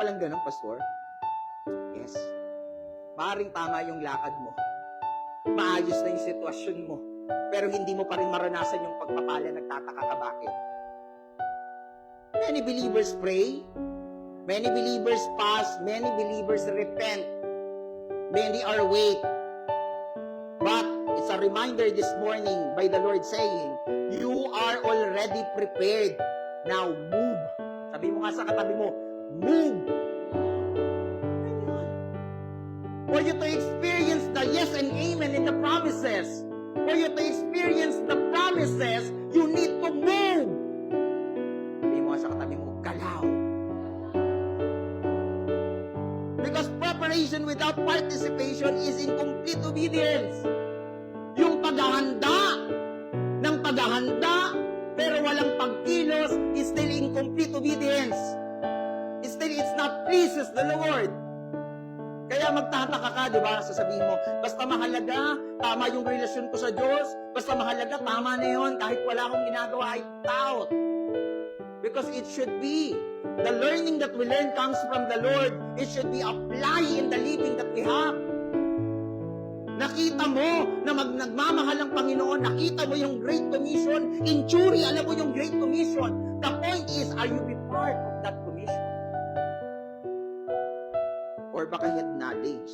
palang ganun, Pastor? Yes. Maaaring tama yung lakad mo. Maayos na yung sitwasyon mo. Pero hindi mo pa rin maranasan yung pagpapala, nagtataka ka bakit. Many believers pray. Many believers fast. Many believers repent. Many are awake. But it's a reminder this morning by the Lord saying, you are already prepared. Now move. Sabi mo nga sa katabi mo, move. For you to experience the yes and amen in the promises. For you to experience the promises, you need to move. Sabi mo nga sa katabi mo, galaw. Because preparation without participation is incomplete obedience. Yung paghahanda ng paghahanda, pero walang pagkilos is still incomplete obedience. It's not pleases the Lord. Kaya magtataka ka, di ba? Sasabihin mo, basta mahalaga, tama yung relasyon ko sa Diyos, basta mahalaga, tama na yun, kahit wala akong ginagawa, I doubt. Because it should be. The learning that we learn comes from the Lord. It should be applied in the living that we have. Nakita mo na nagmamahal ang Panginoon, nakita mo yung Great Commission, in theory, alam mo yung Great Commission. The point is, are you be part of that commission? Or baka head knowledge?